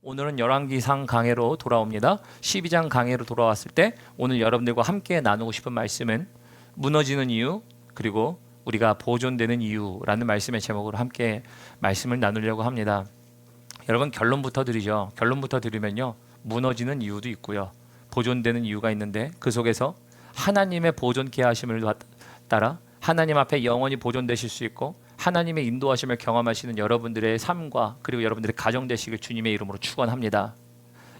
오늘은 열왕기상 강해로 돌아옵니다. 12장 강해로 돌아왔을 때 오늘 여러분들과 함께 나누고 싶은 말씀은 무너지는 이유 그리고 우리가 보존되는 이유라는 말씀의 제목으로 함께 말씀을 나누려고 합니다. 여러분 결론부터 드리죠. 결론부터 드리면요, 무너지는 이유도 있고요, 보존되는 이유가 있는데 그 속에서 하나님의 보존케 하심을 따라 하나님 앞에 영원히 보존되실 수 있고 하나님의 인도하심을 경험하시는 여러분들의 삶과 그리고 여러분들의 가정 되시길 주님의 이름으로 축원합니다.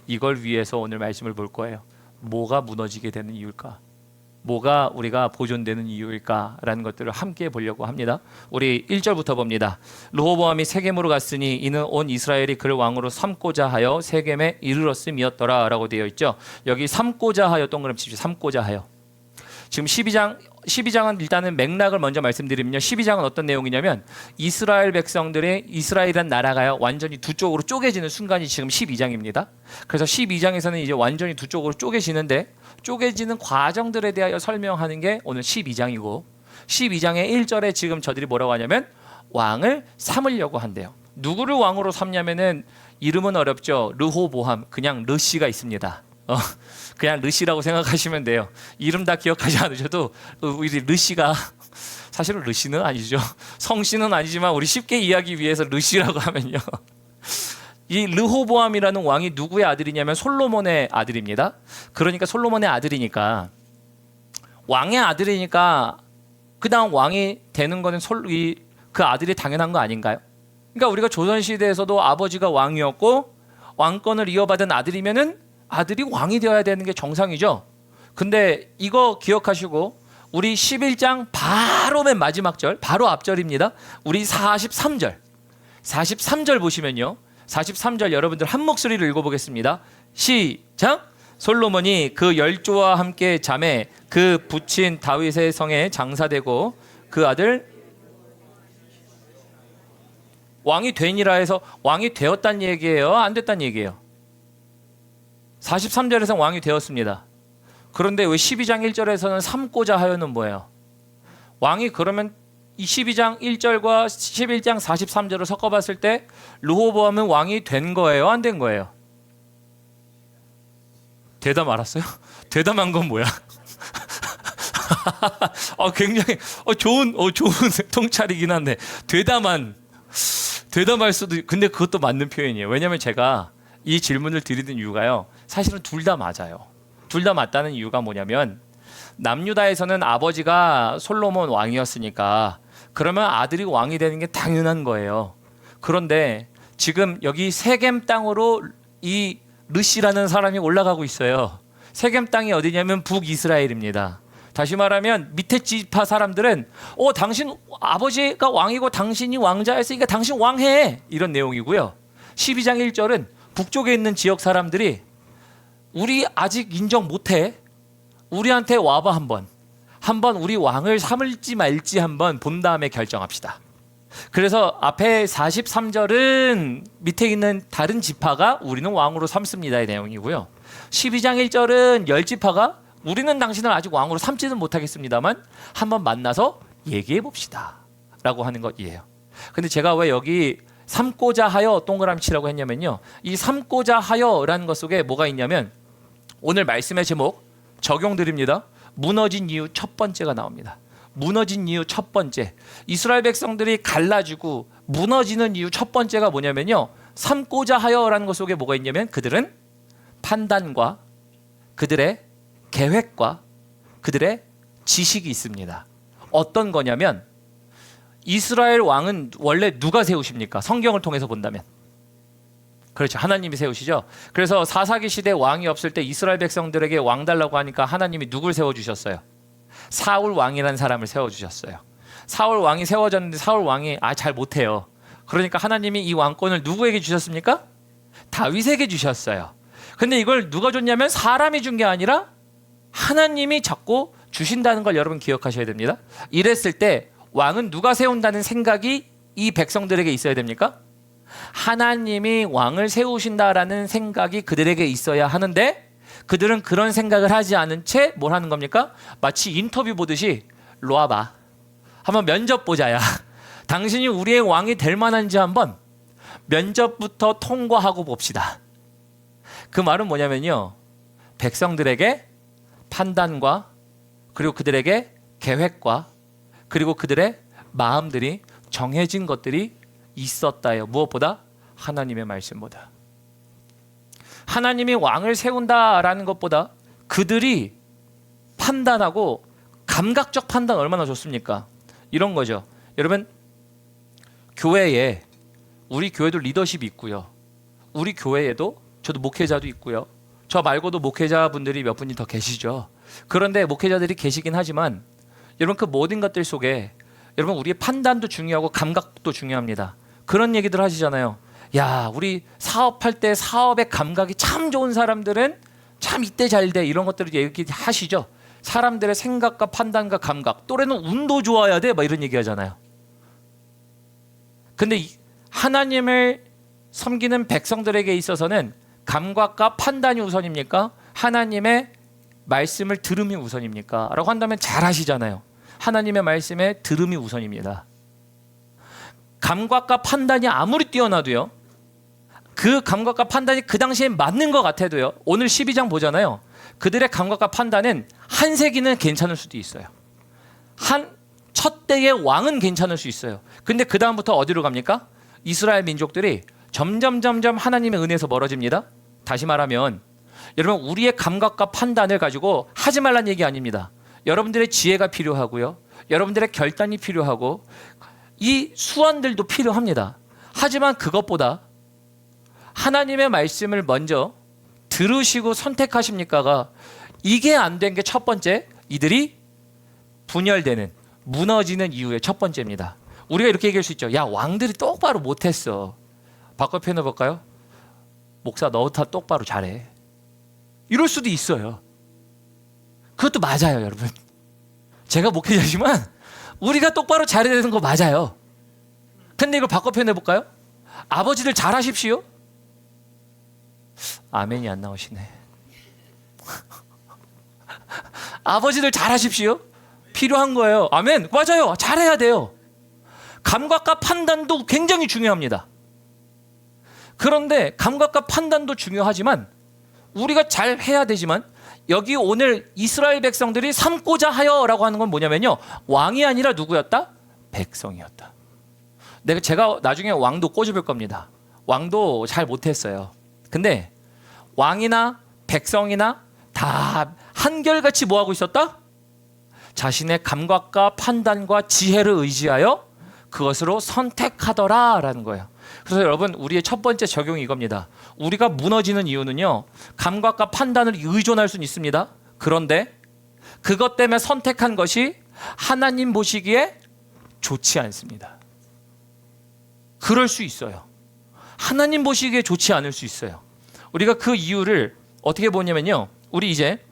이걸 위해서 오늘 말씀을 볼 거예요. 뭐가 무너지게 되는 이유일까? 뭐가 우리가 보존되는 이유일까라는 것들을 함께 보려고 합니다. 우리 1절부터 봅니다. 르호보암이 세겜으로 갔으니 이는 온 이스라엘이 그를 왕으로 삼고자 하여 세겜에 이르렀음이었더라 라고 되어 있죠. 여기 삼고자 하여 동그라미 치십시오. 삼고자 하여. 지금 12장은 일단은 맥락을 먼저 말씀드리면요, 12장은 어떤 내용이냐면 이스라엘 백성들의 이스라엘이란 나라가요 완전히 두 쪽으로 쪼개지는 순간이 지금 12장입니다. 그래서 12장에서는 이제 완전히 두 쪽으로 쪼개지는데 쪼개지는 과정들에 대하여 설명하는 게 오늘 12장이고 12장의 1절에 지금 저들이 뭐라고 하냐면 왕을 삼으려고 한대요. 누구를 왕으로 삼냐면은 이름은 어렵죠. 르호보암, 그냥 르씨가 있습니다. 그냥 르씨라고 생각하시면 돼요. 이름 다 기억하지 않으셔도 우리 르씨가 사실은 르씨는 아니죠. 성씨는 아니지만 우리 쉽게 이해하기 위해서 르씨라고 하면요, 이 르호보암이라는 왕이 누구의 아들이냐면 솔로몬의 아들입니다. 그러니까 솔로몬의 아들이니까 왕의 아들이니까 그 다음 왕이 되는 거는 그 아들이 당연한 거 아닌가요? 그러니까 우리가 조선시대에서도 아버지가 왕이었고 왕권을 이어받은 아들이면은 아들이 왕이 되어야 되는 게 정상이죠. 근데 이거 기억하시고 우리 11장 바로 맨 마지막 절, 바로 앞절입니다. 우리 43절 보시면요, 43절 여러분들 한 목소리로 읽어보겠습니다. 시작! 솔로몬이 그 열조와 함께 잠에 그 부친 다윗의 성에 장사되고 그 아들 왕이 되니라 해서 왕이 되었다는 얘기예요, 안 됐다는 얘기예요? 43절에서 왕이 되었습니다. 그런데 왜 12장 1절에서는 삼고자 하여는 뭐예요? 왕이 그러면 이 12장 1절과 11장 43절을 섞어봤을 때 르호보암은 왕이 된 거예요, 안 된 거예요? 대담 알았어요? 대담한 건 뭐야? 굉장히 좋은 통찰이긴 한데 대담할 수도, 근데 그것도 맞는 표현이에요. 왜냐하면 제가 이 질문을 드리는 이유가요, 사실은 둘 다 맞아요. 둘 다 맞다는 이유가 뭐냐면 남유다에서는 아버지가 솔로몬 왕이었으니까 그러면 아들이 왕이 되는 게 당연한 거예요. 그런데 지금 여기 세겜 땅으로 이 르시라는 사람이 올라가고 있어요. 세겜 땅이 어디냐면 북이스라엘입니다. 다시 말하면 밑에 지파 사람들은 당신 아버지가 왕이고 당신이 왕자였으니까 당신 왕해, 이런 내용이고요. 12장 1절은 북쪽에 있는 지역 사람들이 우리 아직 인정 못해, 우리한테 와봐, 한번 우리 왕을 삼을지 말지 한번 본 다음에 결정합시다. 그래서 앞에 43절은 밑에 있는 다른 지파가 우리는 왕으로 삼습니다의 내용이고요, 12장 1절은 10지파가 우리는 당신을 아직 왕으로 삼지는 못하겠습니다만 한번 만나서 얘기해 봅시다 라고 하는 것이에요. 근데 제가 왜 여기 삼고자 하여 동그라미 치라고 했냐면요, 이 삼고자 하여라는 것 속에 뭐가 있냐면 오늘 말씀의 제목 적용드립니다. 무너진 이유 첫 번째가 나옵니다. 무너진 이유 첫 번째, 이스라엘 백성들이 갈라지고 무너지는 이유 첫 번째가 뭐냐면요, 삼고자 하여라는 것 속에 뭐가 있냐면 그들은 판단과 그들의 계획과 그들의 지식이 있습니다. 어떤 거냐면 이스라엘 왕은 원래 누가 세우십니까? 성경을 통해서 본다면 그렇죠, 하나님이 세우시죠. 그래서 사사기 시대 왕이 없을 때 이스라엘 백성들에게 왕 달라고 하니까 하나님이 누굴 세워주셨어요? 사울 왕이라는 사람을 세워주셨어요. 사울 왕이 세워졌는데 사울 왕이 잘 못해요. 그러니까 하나님이 이 왕권을 누구에게 주셨습니까? 다윗에게 주셨어요. 근데 이걸 누가 줬냐면 사람이 준 게 아니라 하나님이 자꾸 주신다는 걸 여러분 기억하셔야 됩니다. 이랬을 때 왕은 누가 세운다는 생각이 이 백성들에게 있어야 됩니까? 하나님이 왕을 세우신다라는 생각이 그들에게 있어야 하는데 그들은 그런 생각을 하지 않은 채 뭘 하는 겁니까? 마치 인터뷰 보듯이 로 와봐, 한번 면접 보자야. 당신이 우리의 왕이 될 만한지 한번 면접부터 통과하고 봅시다. 그 말은 뭐냐면요, 백성들에게 판단과 그리고 그들에게 계획과 그리고 그들의 마음들이 정해진 것들이 있었다요. 무엇보다? 하나님의 말씀보다. 하나님이 왕을 세운다라는 것보다 그들이 판단하고 감각적 판단 얼마나 좋습니까? 이런 거죠. 여러분, 교회에 우리 교회도 리더십이 있고요. 우리 교회에도 저도 목회자도 있고요. 저 말고도 목회자분들이 몇 분이 더 계시죠. 그런데 목회자들이 계시긴 하지만 여러분, 그 모든 것들 속에 여러분, 우리의 판단도 중요하고 감각도 중요합니다. 그런 얘기들 하시잖아요. 야, 우리 사업할 때 사업의 감각이 참 좋은 사람들은 참 이때 잘 돼, 이런 것들을 얘기하시죠. 사람들의 생각과 판단과 감각, 또래는 운도 좋아야 돼, 막 이런 얘기 하잖아요. 근데 하나님을 섬기는 백성들에게 있어서는 감각과 판단이 우선입니까? 하나님의 말씀을 들음이 우선입니까? 라고 한다면 잘 하시잖아요. 하나님의 말씀에 들음이 우선입니다. 감각과 판단이 아무리 뛰어나도요, 그 감각과 판단이 그 당시에 맞는 것 같아도요, 오늘 12장 보잖아요. 그들의 감각과 판단은 한 세기는 괜찮을 수도 있어요. 한 첫 때의 왕은 괜찮을 수 있어요. 근데 그 다음부터 어디로 갑니까? 이스라엘 민족들이 점점 하나님의 은혜에서 멀어집니다. 다시 말하면 여러분, 우리의 감각과 판단을 가지고 하지 말란 얘기 아닙니다. 여러분들의 지혜가 필요하고요, 여러분들의 결단이 필요하고 이 수완들도 필요합니다. 하지만 그것보다 하나님의 말씀을 먼저 들으시고 선택하십니까가, 이게 안 된 게 첫 번째, 이들이 분열되는, 무너지는 이유의 첫 번째입니다. 우리가 이렇게 얘기할 수 있죠. 야, 왕들이 똑바로 못했어. 바꿔 표현해 볼까요? 목사, 너 다 똑바로 잘해. 이럴 수도 있어요. 그것도 맞아요, 여러분. 제가 목회자지만 우리가 똑바로 잘해야 되는 거 맞아요. 근데 이걸 바꿔 표현해 볼까요? 아버지들 잘하십시오. 아멘이 안 나오시네. 아버지들 잘하십시오. 필요한 거예요. 아멘. 맞아요. 잘해야 돼요. 감각과 판단도 굉장히 중요합니다. 그런데 감각과 판단도 중요하지만 우리가 잘 해야 되지만, 여기 오늘 이스라엘 백성들이 삼고자 하여라고 하는 건 뭐냐면요, 왕이 아니라 누구였다? 백성이었다. 제가 나중에 왕도 꼬집을 겁니다. 왕도 잘 못했어요. 근데 왕이나 백성이나 다 한결같이 뭐하고 있었다? 자신의 감각과 판단과 지혜를 의지하여 그것으로 선택하더라라는 거예요. 그래서 여러분, 우리의 첫 번째 적용이 이겁니다. 우리가 무너지는 이유는요, 감각과 판단을 의존할 수는 있습니다. 그런데 그것 때문에 선택한 것이 하나님 보시기에 좋지 않습니다. 그럴 수 있어요. 하나님 보시기에 좋지 않을 수 있어요. 우리가 그 이유를 어떻게 보냐면요, 우리 이제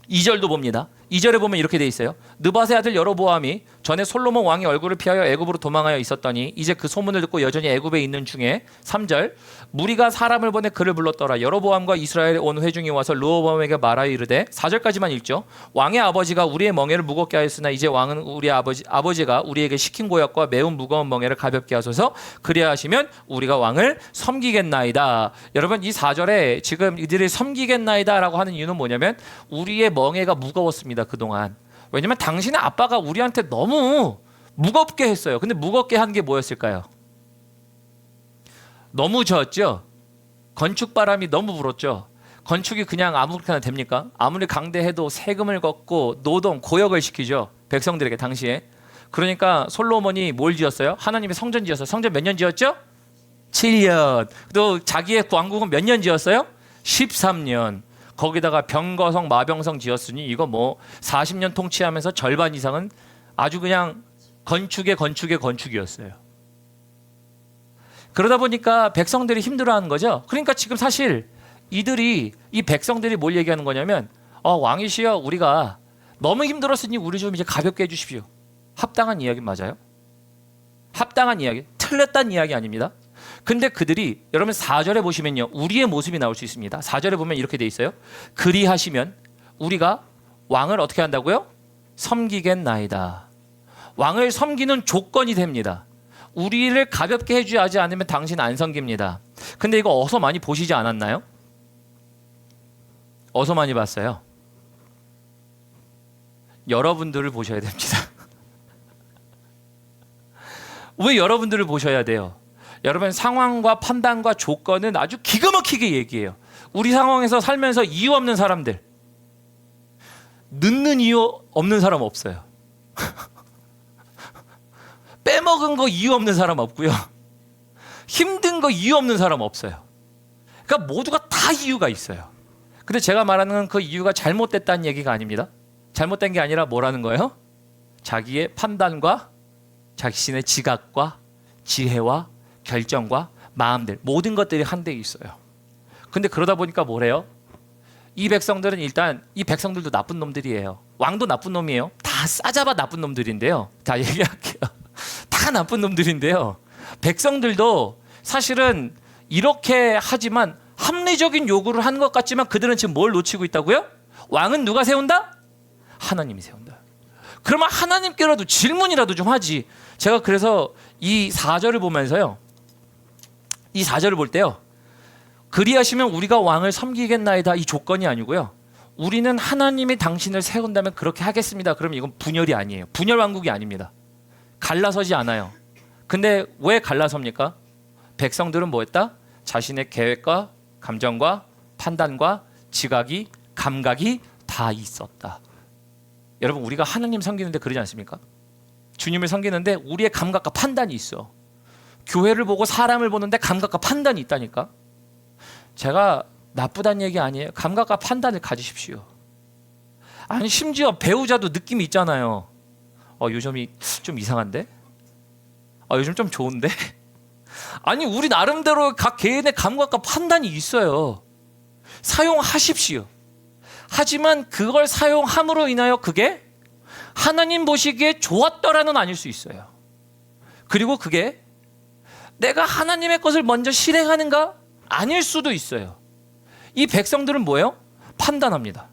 2절도 봅니다. 2절에 보면 이렇게 돼 있어요. 느밧의 아들 여로보암이 전에 솔로몬 왕의 얼굴을 피하여 애굽으로 도망하여 있었더니 이제 그 소문을 듣고 여전히 애굽에 있는 중에 3절, 무리가 사람을 보내 그를 불렀더라. 여로보암과 이스라엘에 온 회중이 와서 르호보암에게 말하여 이르되, 4절까지만 읽죠. 왕의 아버지가 우리의 멍에를 무겁게 하였으나 이제 왕은 우리 아버지가 우리에게 시킨 고역과 매우 무거운 멍에를 가볍게 하소서. 그리하 하시면 우리가 왕을 섬기겠나이다. 여러분, 이 4절에 지금 이들이 섬기겠나이다 라고 하는 이유는 뭐냐면, 우리의 멍에가 무거웠습니다, 그동안. 왜냐면 당신의 아빠가 우리한테 너무 무겁게 했어요. 근데 무겁게 한 게 뭐였을까요? 너무 졌죠. 건축 바람이 너무 불었죠. 건축이 그냥 아무렇게나 됩니까? 아무리 강대해도 세금을 걷고 노동, 고역을 시키죠, 백성들에게 당시에. 그러니까 솔로몬이 뭘 지었어요? 하나님의 성전 지었어요. 성전 몇 년 지었죠? 7년. 또 자기의 왕국은 몇 년 지었어요? 13년. 거기다가 병거성, 마병성 지었으니 이거 뭐 40년 통치하면서 절반 이상은 아주 그냥 건축이었어요. 그러다 보니까 백성들이 힘들어하는 거죠. 그러니까 지금 사실 이 백성들이 뭘 얘기하는 거냐면, 왕이시여, 우리가 너무 힘들었으니 우리 좀 이제 가볍게 해주십시오. 합당한 이야기 맞아요? 합당한 이야기, 틀렸다는 이야기 아닙니다. 근데 그들이, 여러분 4절에 보시면요, 우리의 모습이 나올 수 있습니다. 4절에 보면 이렇게 돼 있어요. 그리하시면 우리가 왕을 어떻게 한다고요? 섬기겠나이다. 왕을 섬기는 조건이 됩니다. 우리를 가볍게 해주지 않으면 당신 안 섬깁니다. 근데 이거 어서 많이 보시지 않았나요? 어디서 많이 봤어요? 여러분들을 보셔야 됩니다. 왜 여러분들을 보셔야 돼요? 여러분 상황과 판단과 조건은 아주 기가 막히게 얘기해요. 우리 상황에서 살면서 이유 없는 사람들, 늦는 이유 없는 사람 없어요. 빼먹은 거 이유 없는 사람 없고요. 힘든 거 이유 없는 사람 없어요. 그러니까 모두가 다 이유가 있어요. 근데 제가 말하는 그 이유가 잘못됐다는 얘기가 아닙니다. 잘못된 게 아니라 뭐라는 거예요? 자기의 판단과 자신의 지각과 지혜와 결정과 마음들, 모든 것들이 한데 있어요. 근데 그러다 보니까 뭐래요? 이 백성들은 일단, 이 백성들도 나쁜 놈들이에요. 왕도 나쁜 놈이에요. 다 싸잡아 나쁜 놈들인데요. 다 얘기할게요. 다 나쁜 놈들인데요. 백성들도 사실은 이렇게 하지만 합리적인 요구를 하는 것 같지만 그들은 지금 뭘 놓치고 있다고요? 왕은 누가 세운다? 하나님이 세운다. 그러면 하나님께라도 질문이라도 좀 하지. 제가 그래서 이 4절을 보면서요, 이 4절을 볼 때요, 그리하시면 우리가 왕을 섬기겠나이다, 이 조건이 아니고요, 우리는 하나님이 당신을 세운다면 그렇게 하겠습니다. 그러면 이건 분열이 아니에요. 분열 왕국이 아닙니다. 갈라서지 않아요. 근데 왜 갈라섭니까? 백성들은 뭐 했다? 자신의 계획과 감정과 판단과 지각이, 감각이 다 있었다. 여러분, 우리가 하나님 섬기는데 그러지 않습니까? 주님을 섬기는데 우리의 감각과 판단이 있어. 교회를 보고 사람을 보는데 감각과 판단이 있다니까. 제가 나쁘다는 얘기 아니에요. 감각과 판단을 가지십시오. 아니, 심지어 배우자도 느낌이 있잖아요. 요즘이 좀 이상한데? 요즘 좀 좋은데? 아니, 우리 나름대로 각 개인의 감각과 판단이 있어요. 사용하십시오. 하지만 그걸 사용함으로 인하여 그게 하나님 보시기에 좋았더라는 아닐 수 있어요. 그리고 그게 내가 하나님의 것을 먼저 실행하는가? 아닐 수도 있어요. 이 백성들은 뭐예요? 판단합니다.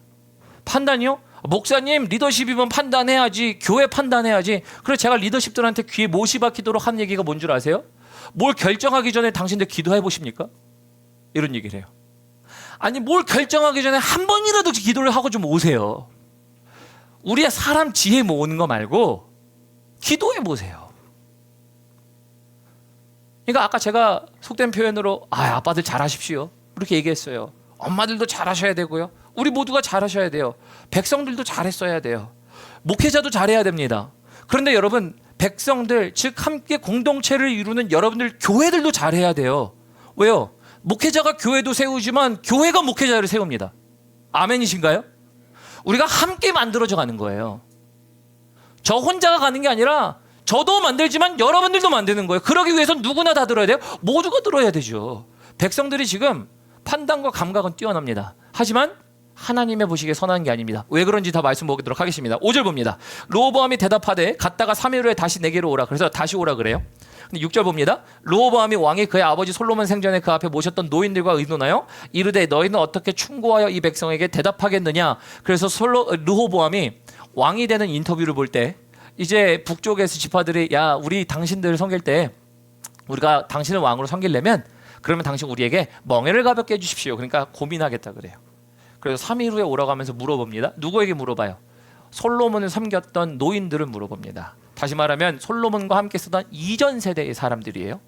판단이요? 목사님, 리더십이면 판단해야지, 교회 판단해야지. 그래서 제가 리더십들한테 귀에 못이 박히도록 하는 얘기가 뭔 줄 아세요? 뭘 결정하기 전에 당신들 기도해 보십니까? 이런 얘기를 해요. 아니, 뭘 결정하기 전에 한 번이라도 기도를 하고 좀 오세요. 우리의 사람 지혜 모으는 거 말고 기도해 보세요. 그러니까 아까 제가 속된 표현으로 아빠들 잘하십시오, 이렇게 얘기했어요. 엄마들도 잘하셔야 되고요, 우리 모두가 잘하셔야 돼요. 백성들도 잘했어야 돼요. 목회자도 잘해야 됩니다. 그런데 여러분, 백성들, 즉 함께 공동체를 이루는 여러분들 교회들도 잘해야 돼요. 왜요? 목회자가 교회도 세우지만 교회가 목회자를 세웁니다. 아멘이신가요? 우리가 함께 만들어져 가는 거예요. 저 혼자가 가는 게 아니라 저도 만들지만 여러분들도 만드는 거예요. 그러기 위해서 누구나 다 들어야 돼요. 모두가 들어야 되죠. 백성들이 지금 판단과 감각은 뛰어납니다. 하지만 하나님의 보시기에 선한 게 아닙니다. 왜 그런지 다 말씀 보도록 하겠습니다. 5절 봅니다. 르호보암이 대답하되 갔다가 3일 후에 다시 내게로 오라. 그래서 다시 오라 그래요. 근데 6절 봅니다. 르호보암이 왕이 그의 아버지 솔로몬 생전에 그 앞에 모셨던 노인들과 의논하여 이르되 너희는 어떻게 충고하여 이 백성에게 대답하겠느냐. 그래서 르호보암이 왕이 되는 인터뷰를 볼 때 이제 북쪽에서 지파들이 야, 우리 당신들을 섬길 때 우리가 당신을 왕으로 섬기려면 그러면 당신 우리에게 멍에를 가볍게 해주십시오. 그러니까 고민하겠다 그래요. 그래서 3일 후에 오라고 하면서 물어봅니다. 누구에게 물어봐요? 솔로몬을 섬겼던 노인들을 물어봅니다. 다시 말하면 솔로몬과 함께 쓰던 이전 세대의 사람들이에요.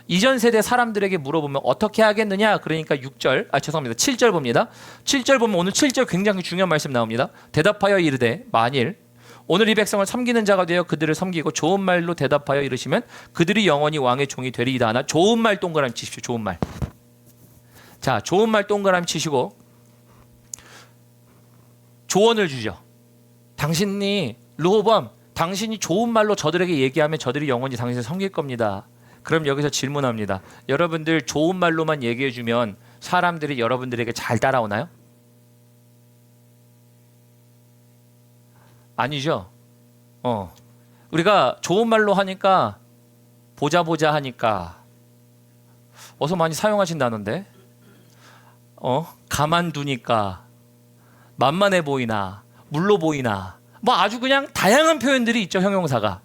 이전 세대 사람들에게 물어보면 어떻게 하겠느냐. 그러니까 7절 봅니다. 7절 보면 오늘 7절 굉장히 중요한 말씀 나옵니다. 대답하여 이르되 만일 오늘 이 백성을 섬기는 자가 되어 그들을 섬기고 좋은 말로 대답하여 이르시면 그들이 영원히 왕의 종이 되리이다 하나. 좋은 말 동그라미 치십시오. 좋은 말. 자, 좋은 말 동그라미 치시고 조언을 주죠. 당신이 르호보암, 당신이 좋은 말로 저들에게 얘기하면 저들이 영원히 당신을 섬길 겁니다. 그럼 여기서 질문합니다. 여러분들 좋은 말로만 얘기해 주면 사람들이 여러분들에게 잘 따라오나요? 아니죠. 우리가 좋은 말로 하니까 보자 하니까 어서 많이 사용하신다는데 가만두니까 만만해 보이나 물로 보이나 뭐 아주 그냥 다양한 표현들이 있죠. 형용사가.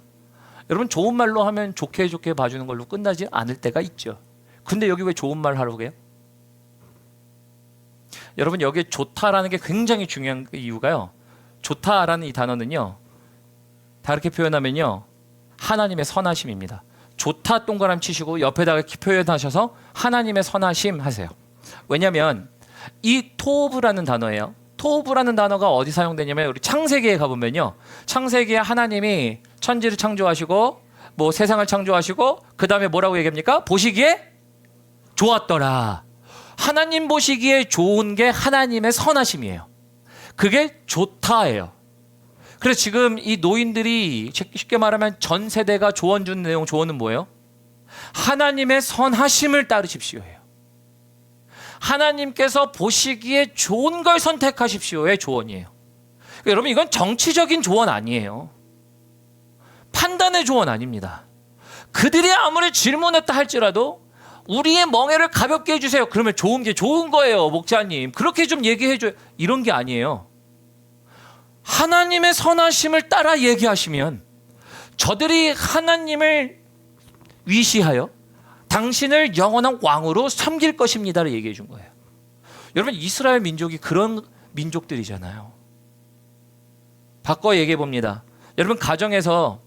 여러분, 좋은 말로 하면 좋게 봐주는 걸로 끝나지 않을 때가 있죠. 근데 여기 왜 좋은 말 하라고 해요? 여러분 여기에 좋다라는 게 굉장히 중요한 이유가요. 좋다라는 이 단어는요. 다르게 표현하면요. 하나님의 선하심입니다. 좋다 동그라미 치시고 옆에다가 표현하셔서 하나님의 선하심 하세요. 왜냐하면 이 토브라는 단어예요. 토브라는 단어가 어디 사용되냐면 우리 창세기에 가보면요. 창세기에 하나님이 천지를 창조하시고 뭐 세상을 창조하시고 그 다음에 뭐라고 얘기합니까? 보시기에 좋았더라. 하나님 보시기에 좋은 게 하나님의 선하심이에요. 그게 좋다예요. 그래서 지금 이 노인들이 쉽게 말하면 전 세대가 조언 준 내용, 조언은 뭐예요? 하나님의 선하심을 따르십시오예요. 하나님께서 보시기에 좋은 걸 선택하십시오의 조언이에요. 그러니까 여러분 이건 정치적인 조언 아니에요. 판단의 조언 아닙니다. 그들이 아무리 질문했다 할지라도 우리의 멍에를 가볍게 해주세요. 그러면 좋은 게 좋은 거예요. 목자님 그렇게 좀 얘기해줘요. 이런 게 아니에요. 하나님의 선하심을 따라 얘기하시면 저들이 하나님을 위시하여 당신을 영원한 왕으로 섬길 것입니다를 얘기해 준 거예요. 여러분 이스라엘 민족이 그런 민족들이잖아요. 바꿔 얘기해 봅니다. 여러분 가정에서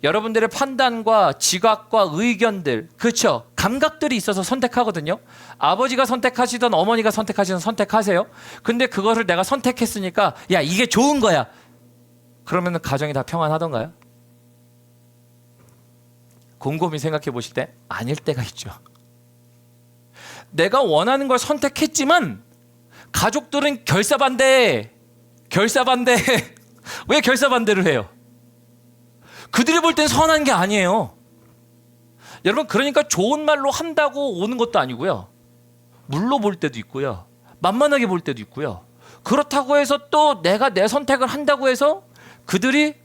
여러분들의 판단과 지각과 의견들, 그렇죠? 감각들이 있어서 선택하거든요. 아버지가 선택하시던 어머니가 선택하시던 선택하세요. 근데 그거를 내가 선택했으니까 야 이게 좋은 거야. 그러면 가정이 다 평안하던가요? 곰곰이 생각해 보실 때 아닐 때가 있죠. 내가 원하는 걸 선택했지만 가족들은 결사반대. 왜 결사반대를 해요? 그들이 볼 땐 선한 게 아니에요. 여러분 그러니까 좋은 말로 한다고 오는 것도 아니고요. 물로 볼 때도 있고요. 만만하게 볼 때도 있고요. 그렇다고 해서 또 내가 내 선택을 한다고 해서 그들이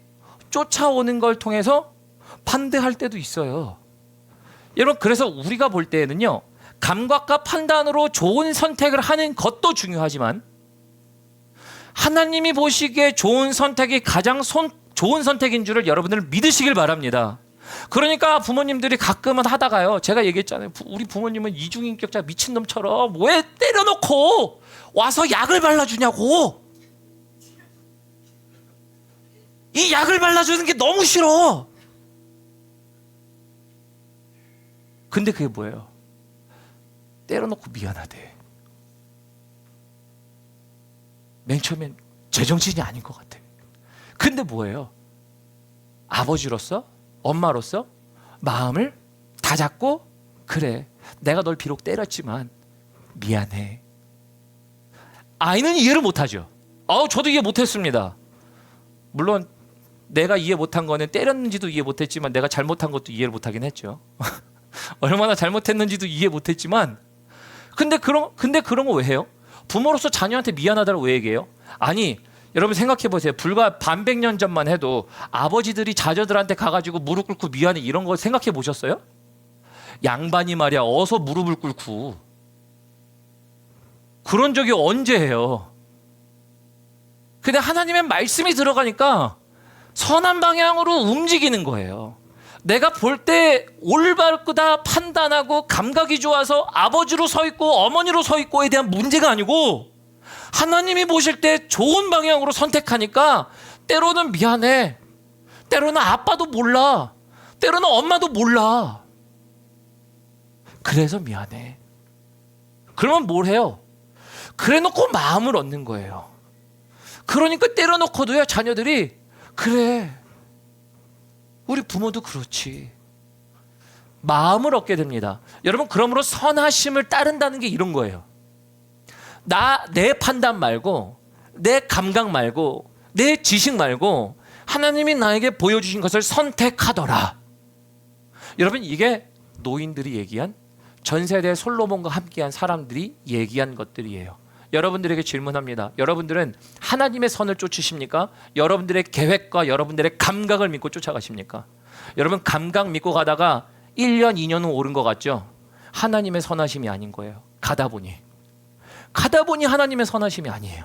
쫓아오는 걸 통해서 반대할 때도 있어요. 여러분 그래서 우리가 볼 때에는요. 감각과 판단으로 좋은 선택을 하는 것도 중요하지만 하나님이 보시기에 좋은 선택이 가장 좋은 선택인 줄을 여러분들 믿으시길 바랍니다. 그러니까 부모님들이 가끔은 하다가요. 제가 얘기했잖아요. 우리 부모님은 이중인격자 미친놈처럼 왜 때려놓고 와서 약을 발라주냐고. 이 약을 발라주는 게 너무 싫어. 근데 그게 뭐예요? 때려놓고 미안하대. 맨 처음엔 제정신이 아닌 것 같아. 근데 뭐예요? 아버지로서 엄마로서 마음을 다 잡고 그래 내가 널 비록 때렸지만 미안해. 아이는 이해를 못하죠. 저도 이해 못했습니다. 물론 내가 이해 못한 거는 때렸는지도 이해 못했지만 내가 잘못한 것도 이해를 못하긴 했죠. 얼마나 잘못했는지도 이해 못했지만 근데 그런 거 왜 해요? 부모로서 자녀한테 미안하다고 왜 얘기해요? 아니 여러분 생각해 보세요. 불과 반백년 전만 해도 아버지들이 자녀들한테 가가지고 무릎 꿇고 미안해 이런 거 생각해 보셨어요? 양반이 말이야 어서 무릎을 꿇고 그런 적이 언제예요? 근데 하나님의 말씀이 들어가니까 선한 방향으로 움직이는 거예요. 내가 볼 때 올바르다 판단하고 감각이 좋아서 아버지로 서 있고 어머니로 서 있고에 대한 문제가 아니고 하나님이 보실 때 좋은 방향으로 선택하니까 때로는 미안해. 때로는 아빠도 몰라. 때로는 엄마도 몰라. 그래서 미안해. 그러면 뭘 해요? 그래 놓고 마음을 얻는 거예요. 그러니까 때려놓고도요 자녀들이 그래 우리 부모도 그렇지 마음을 얻게 됩니다. 여러분 그러므로 선하심을 따른다는 게 이런 거예요. 내 판단 말고 내 감각 말고 내 지식 말고 하나님이 나에게 보여주신 것을 선택하더라. 여러분 이게 노인들이 얘기한 전 세대 솔로몬과 함께한 사람들이 얘기한 것들이에요. 여러분들에게 질문합니다. 여러분들은 하나님의 선을 쫓으십니까? 여러분들의 계획과 여러분들의 감각을 믿고 쫓아가십니까? 여러분 감각 믿고 가다가 1년, 2년 후 오른 것 같죠? 하나님의 선하심이 아닌 거예요. 가다 보니 하나님의 선하심이 아니에요.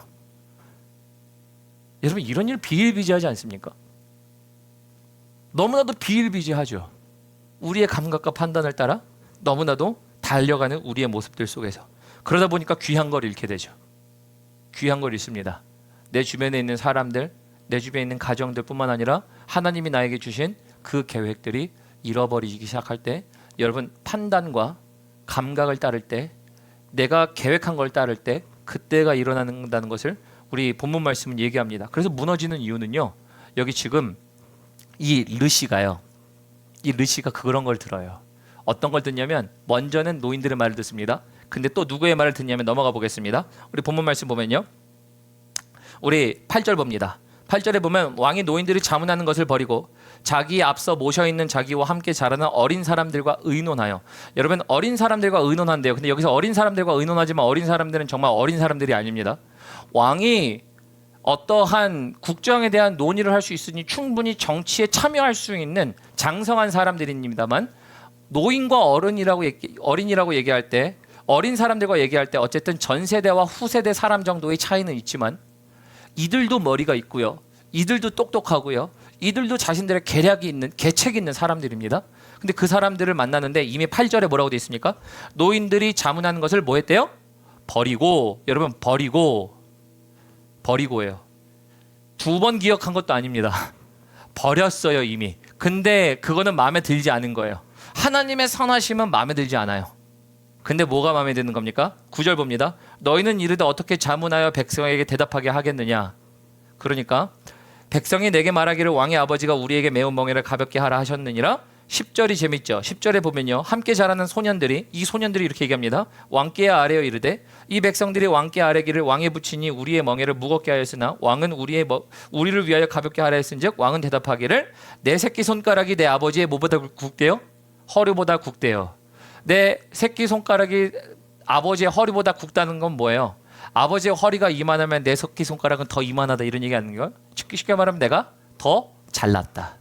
여러분 이런 일 비일비재하지 않습니까? 너무나도 비일비재하죠. 우리의 감각과 판단을 따라 너무나도 달려가는 우리의 모습들 속에서 그러다 보니까 귀한 걸 잃게 되죠. 귀한 걸 잃습니다. 내 주변에 있는 사람들, 내 주변에 있는 가정들뿐만 아니라 하나님이 나에게 주신 그 계획들이 잃어버리기 시작할 때, 여러분 판단과 감각을 따를 때, 내가 계획한 걸 따를 때 그때가 일어난다는 것을 우리 본문 말씀은 얘기합니다. 그래서 무너지는 이유는요, 여기 지금 이 르시가요, 이 르시가 그런 걸 들어요. 어떤 걸 듣냐면 먼저는 노인들의 말을 듣습니다. 근데 또 누구의 말을 듣냐면, 넘어가 보겠습니다. 우리 본문 말씀 보면요, 우리 8절 봅니다. 8절에 보면 왕이 노인들이 자문하는 것을 버리고 자기 앞서 모셔있는 자기와 함께 자라는 어린 사람들과 의논하여. 여러분, 어린 사람들과 의논한대요. 근데 여기서 어린 사람들과 의논하지만 어린 사람들은 정말 어린 사람들이 아닙니다. 왕이 어떠한 국정에 대한 논의를 할 수 있으니 충분히 정치에 참여할 수 있는 장성한 사람들입니다만, 노인과 어린이라고 얘기할 때, 어린 사람들과 얘기할 때 어쨌든 전 세대와 후세대 사람 정도의 차이는 있지만 이들도 머리가 있고요, 이들도 똑똑하고요, 이들도 자신들의 계략이 있는, 계책이 있는 사람들입니다. 근데 그 사람들을 만나는데 이미 8절에 뭐라고 되어 있습니까? 노인들이 자문하는 것을 뭐 했대요? 버리고. 여러분, 버리고예요. 두 번 기억한 것도 아닙니다. 버렸어요 이미. 근데 그거는 마음에 들지 않은 거예요. 하나님의 선하심은 마음에 들지 않아요. 근데 뭐가 마음에 드는 겁니까? 9절 봅니다. 너희는 이르되 어떻게 자문하여 백성에게 대답하게 하겠느냐. 그러니까 백성이 내게 말하기를 왕의 아버지가 우리에게 매운 멍에를 가볍게 하라 하셨느니라. 10절이 재밌죠. 10절에 보면요, 함께 자라는 소년들이, 이 소년들이 이렇게 얘기합니다. 왕께 아뢰어 이르되 이 백성들이 왕께 아뢰기를 왕에 붙이니 우리의 멍에를 무겁게 하였으나 왕은 우리를 위하여 가볍게 하라 했은즉 왕은 대답하기를 내 새끼 손가락이 내 아버지의 뭐보다 굵대요? 허리보다 굵대요. 내 새끼 손가락이 아버지의 허리보다 굵다는 건 뭐예요? 아버지의 허리가 이만하면 내 새끼 손가락은 더 이만하다, 이런 얘기 하는 거예요. 쉽게 말하면 내가 더 잘났다.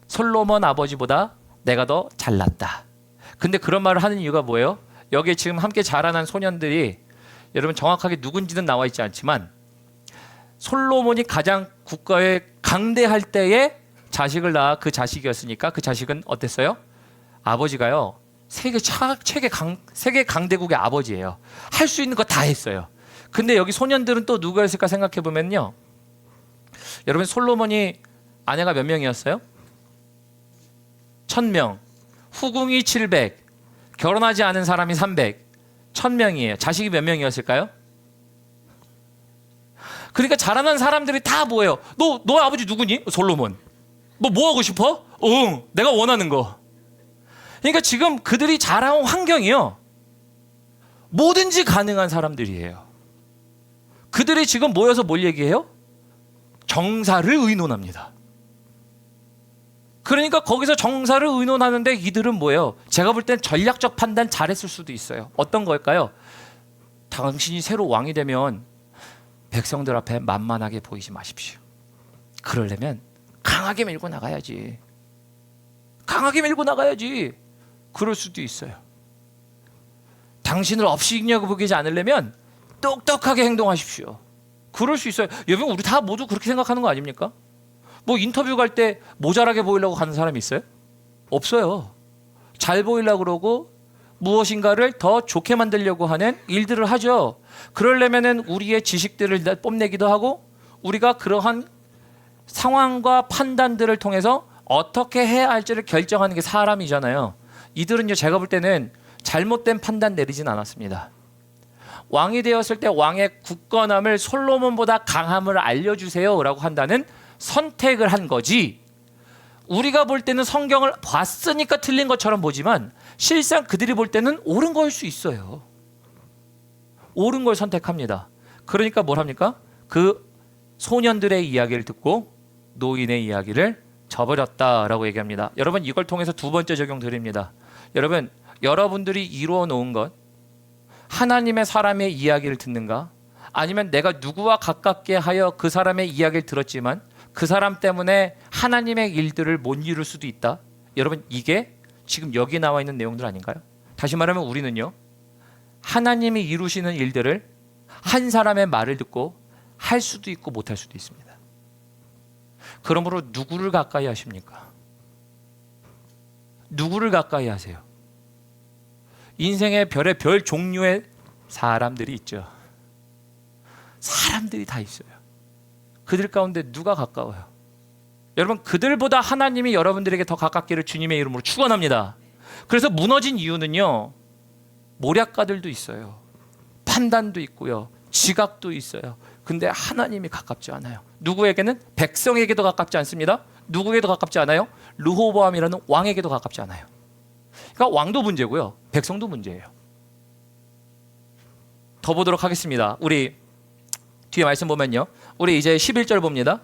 솔로몬 아버지보다 내가 더 잘났다. 근데 그런 말을 하는 이유가 뭐예요? 여기에 지금 함께 자라난 소년들이, 여러분 정확하게 누군지는 나와 있지 않지만 솔로몬이 가장 국가에 강대할 때에 자식을 낳아 그 자식이었으니까 그 자식은 어땠어요? 아버지가요, 세계 강대국의 아버지예요. 할 수 있는 거 다 했어요. 근데 여기 소년들은 또 누구였을까 생각해 보면요, 여러분 솔로몬이 아내가 몇 명이었어요? 1000명, 후궁이 700, 결혼하지 않은 사람이 300, 1000명이에요. 자식이 몇 명이었을까요? 그러니까 자라난 사람들이 다 뭐예요? 너 아버지 누구니? 솔로몬. 뭐 하고 싶어? 응, 내가 원하는 거. 그러니까 지금 그들이 자라온 환경이요, 뭐든지 가능한 사람들이에요. 그들이 지금 모여서 뭘 얘기해요? 정사를 의논합니다. 그러니까 거기서 정사를 의논하는데 이들은 뭐예요? 제가 볼 땐 전략적 판단 잘했을 수도 있어요. 어떤 걸까요? 당신이 새로 왕이 되면 백성들 앞에 만만하게 보이지 마십시오. 그러려면 강하게 밀고 나가야지. 강하게 밀고 나가야지. 그럴 수도 있어요. 당신을 업신여겨 보이지 않으려면 똑똑하게 행동하십시오. 그럴 수 있어요. 여러분, 우리 다 모두 그렇게 생각하는 거 아닙니까? 뭐 인터뷰 갈 때 모자라게 보이려고 가는 사람이 있어요? 없어요. 잘 보이려고 그러고 무엇인가를 더 좋게 만들려고 하는 일들을 하죠. 그러려면은 우리의 지식들을 뽐내기도 하고, 우리가 그러한 상황과 판단들을 통해서 어떻게 해야 할지를 결정하는 게 사람이잖아요. 이들은요, 제가 볼 때는 잘못된 판단 내리진 않았습니다. 왕이 되었을 때 왕의 굳건함을, 솔로몬보다 강함을 알려주세요 라고 한다는 선택을 한 거지, 우리가 볼 때는 성경을 봤으니까 틀린 것처럼 보지만 실상 그들이 볼 때는 옳은 거일 수 있어요. 옳은 걸 선택합니다. 그러니까 뭘 합니까? 그 소년들의 이야기를 듣고 노인의 이야기를 저버렸다라고 얘기합니다. 여러분, 이걸 통해서 두 번째 적용 드립니다. 여러분, 여러분들이 이루어 놓은 것, 하나님의 사람의 이야기를 듣는가, 아니면 내가 누구와 가깝게 하여 그 사람의 이야기를 들었지만 그 사람 때문에 하나님의 일들을 못 이룰 수도 있다. 여러분, 이게 지금 여기 나와 있는 내용들 아닌가요? 다시 말하면 우리는요, 하나님이 이루시는 일들을 한 사람의 말을 듣고 할 수도 있고 못할 수도 있습니다. 그러므로 누구를 가까이 하십니까? 누구를 가까이 하세요? 인생의 별의 별 종류의 사람들이 있죠. 사람들이 다 있어요. 그들 가운데 누가 가까워요? 여러분, 그들보다 하나님이 여러분들에게 더 가깝기를 주님의 이름으로 축원합니다. 그래서 무너진 이유는요, 모략가들도 있어요. 판단도 있고요. 지각도 있어요. 근데 하나님이 가깝지 않아요. 누구에게는? 백성에게도 가깝지 않습니다. 누구에게도 가깝지 않아요? 르호보암이라는 왕에게도 가깝지 않아요. 그러니까 왕도 문제고요, 백성도 문제예요. 더 보도록 하겠습니다. 우리 뒤에 말씀 보면요, 우리 이제 11절 봅니다.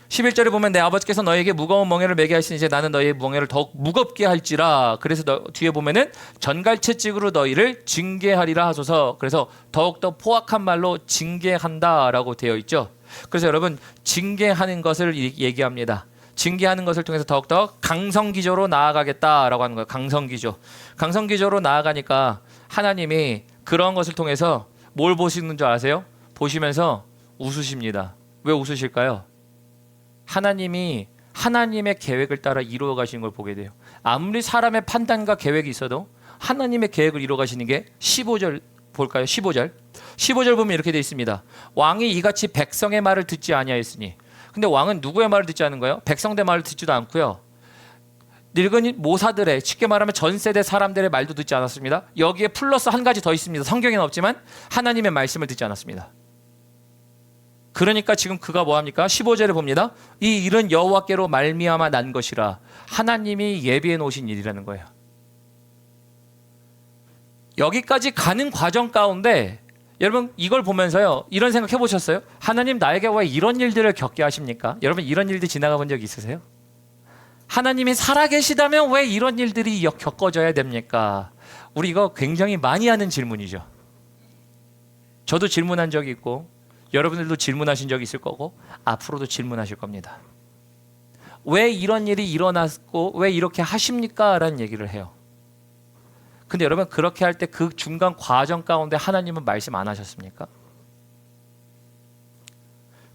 11절에 보면 내 아버지께서 너에게 무거운 멍에를 매게 하시니 이제 나는 너희의 멍에를 더욱 무겁게 할지라. 그래서 뒤에 보면은 전갈채찍으로 너희를 징계하리라 하소서. 그래서 더욱더 포악한 말로 징계한다라고 되어 있죠. 그래서 여러분, 징계하는 것을 얘기합니다. 징계하는 것을 통해서 더욱더 강성기조로 나아가겠다라고 하는 거예요. 강성기조로 나아가니까 하나님이 그런 것을 통해서 뭘 보시는 줄 아세요? 보시면서 웃으십니다. 왜 웃으실까요? 하나님이 하나님의 계획을 따라 이루어 가시는 걸 보게 돼요. 아무리 사람의 판단과 계획이 있어도 하나님의 계획을 이루어 가시는 게 15절 볼까요? 15절 보면 이렇게 되어 있습니다. 왕이 이같이 백성의 말을 듣지 아니하였으니. 근데 왕은 누구의 말을 듣지 않은 거예요? 백성들의 말을 듣지도 않고요, 늙은 모사들의, 쉽게 말하면 전 세대 사람들의 말도 듣지 않았습니다. 여기에 플러스 한 가지 더 있습니다. 성경에는 없지만 하나님의 말씀을 듣지 않았습니다. 그러니까 지금 그가 뭐합니까? 15절에 봅니다. 이 일은 여호와께로 말미암아 난 것이라. 하나님이 예비해 놓으신 일이라는 거예요. 여기까지 가는 과정 가운데 여러분, 이걸 보면서요, 이런 생각 해보셨어요? 하나님, 나에게 왜 이런 일들을 겪게 하십니까? 여러분, 이런 일들 지나가 본 적 있으세요? 하나님이 살아계시다면 왜 이런 일들이 겪어져야 됩니까? 우리 이거 굉장히 많이 하는 질문이죠. 저도 질문한 적이 있고 여러분들도 질문하신 적이 있을 거고 앞으로도 질문하실 겁니다. 왜 이런 일이 일어났고 왜 이렇게 하십니까? 라는 얘기를 해요. 근데 여러분, 그렇게 할 때 그 중간 과정 가운데 하나님은 말씀 안 하셨습니까?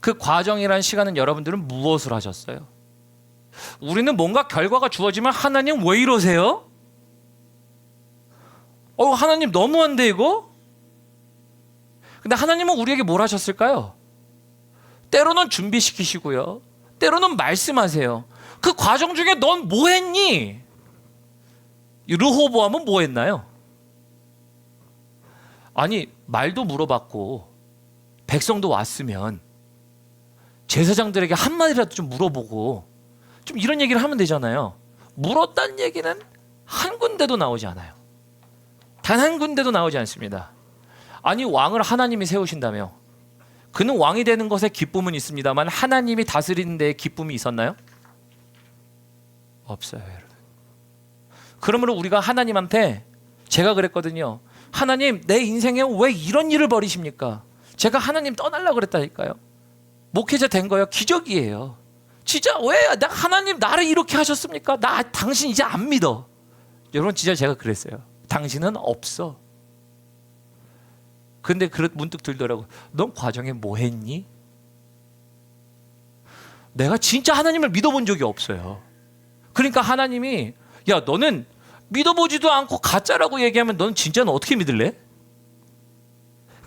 그 과정이라는 시간은 여러분들은 무엇을 하셨어요? 우리는 뭔가 결과가 주어지면 하나님 왜 이러세요? 하나님 너무한데 이거? 근데 하나님은 우리에게 뭘 하셨을까요? 때로는 준비시키시고요, 때로는 말씀하세요. 그 과정 중에 넌 뭐 했니? 르호보암은 뭐 했나요? 아니, 말도 물어봤고 백성도 왔으면 제사장들에게 한마디라도 좀 물어보고 좀 이런 얘기를 하면 되잖아요. 물었다는 얘기는 한 군데도 나오지 않아요. 단 한 군데도 나오지 않습니다. 아니, 왕을 하나님이 세우신다며 그는 왕이 되는 것에 기쁨은 있습니다만 하나님이 다스리는 데에 기쁨이 있었나요? 없어요, 여러분. 그러므로 우리가 하나님한테, 제가 그랬거든요. 하나님, 내 인생에 왜 이런 일을 벌이십니까? 제가 하나님 떠나려고 그랬다니까요. 목회자 된 거예요. 기적이에요. 진짜 왜 하나님 나를 이렇게 하셨습니까? 나 당신 이제 안 믿어. 여러분, 진짜 제가 그랬어요. 당신은 없어. 근데 문득 들더라고. 넌 과정에 뭐 했니? 내가 진짜 하나님을 믿어본 적이 없어요. 그러니까 하나님이, 야, 너는 믿어보지도 않고 가짜라고 얘기하면 넌 진짜는 어떻게 믿을래?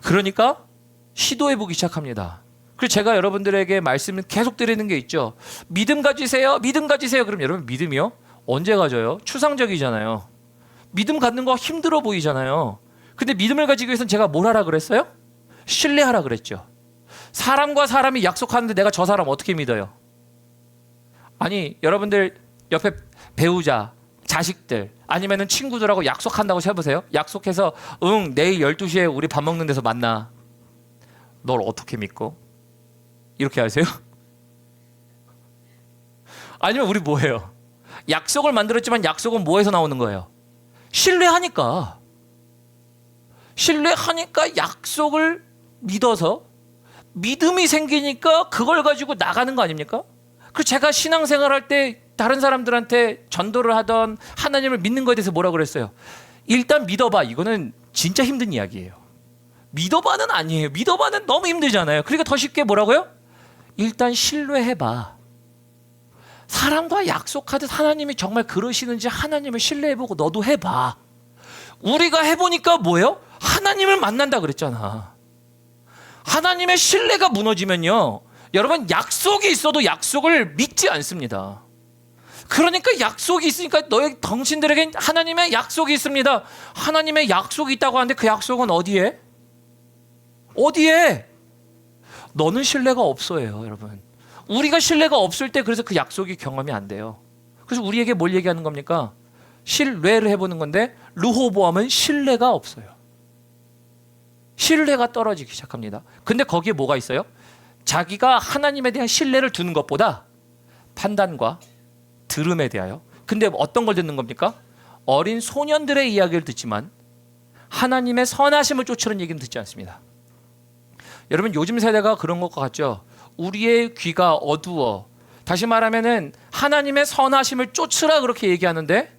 그러니까 시도해보기 시작합니다. 그래서 제가 여러분들에게 말씀을 계속 드리는 게 있죠. 믿음 가지세요. 믿음 가지세요. 그럼 여러분, 믿음이요? 언제 가져요? 추상적이잖아요. 믿음 갖는 거 힘들어 보이잖아요. 근데 믿음을 가지기 위해서는 제가 뭘 하라 그랬어요? 신뢰하라 그랬죠. 사람과 사람이 약속하는데 내가 저 사람 어떻게 믿어요? 아니, 여러분들 옆에 배우자, 자식들 아니면은 친구들하고 약속한다고 해보세요. 약속해서 내일 12시에 우리 밥 먹는 데서 만나. 널 어떻게 믿고? 이렇게 하세요? 아니면 우리 뭐해요? 약속을 만들었지만 약속은 뭐에서 나오는 거예요? 신뢰하니까 약속을 믿어서 믿음이 생기니까 그걸 가지고 나가는 거 아닙니까? 그리고 제가 신앙생활 할 때 다른 사람들한테 전도를 하던 하나님을 믿는 거에 대해서 뭐라고 그랬어요? 일단 믿어봐. 이거는 진짜 힘든 이야기예요. 믿어봐는 아니에요. 믿어봐는 너무 힘들잖아요. 그러니까 더 쉽게 뭐라고요? 일단 신뢰해봐. 사람과 약속하듯 하나님이 정말 그러시는지 하나님을 신뢰해보고 너도 해봐. 우리가 해보니까 뭐예요? 하나님을 만난다 그랬잖아. 하나님의 신뢰가 무너지면요, 여러분 약속이 있어도 약속을 믿지 않습니다. 그러니까 약속이 있으니까 당신들에게 하나님의 약속이 있습니다. 하나님의 약속이 있다고 하는데 그 약속은 어디에? 어디에? 너는 신뢰가 없어요, 여러분. 우리가 신뢰가 없을 때 그래서 그 약속이 경험이 안 돼요. 그래서 우리에게 뭘 얘기하는 겁니까? 신뢰를 해보는 건데 르호보암은 신뢰가 없어요. 신뢰가 떨어지기 시작합니다. 근데 거기에 뭐가 있어요? 자기가 하나님에 대한 신뢰를 두는 것보다 판단과 들음에 대하여. 근데 어떤 걸 듣는 겁니까? 어린 소년들의 이야기를 듣지만 하나님의 선하심을 쫓으는 얘기는 듣지 않습니다. 여러분, 요즘 세대가 그런 것 같죠? 우리의 귀가 어두워. 다시 말하면은 하나님의 선하심을 쫓으라 그렇게 얘기하는데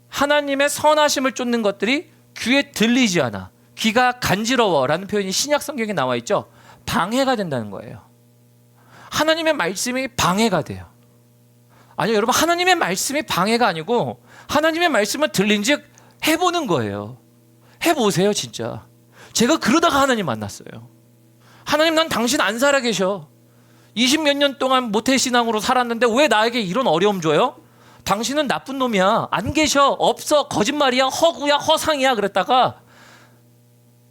하나님의 선하심을 쫓는 것들이 귀에 들리지 않아. 귀가 간지러워라는 표현이 신약 성경에 나와 있죠. 방해가 된다는 거예요. 하나님의 말씀이 방해가 돼요. 아니요, 여러분, 하나님의 말씀이 방해가 아니고 하나님의 말씀을 들린즉 해보는 거예요. 해보세요, 진짜. 제가 그러다가 하나님 만났어요. 하나님, 난 당신 안 살아 계셔. 20몇 년 동안 모태신앙으로 살았는데 왜 나에게 이런 어려움 줘요? 당신은 나쁜 놈이야. 안 계셔. 없어. 거짓말이야. 허구야. 허상이야. 그랬다가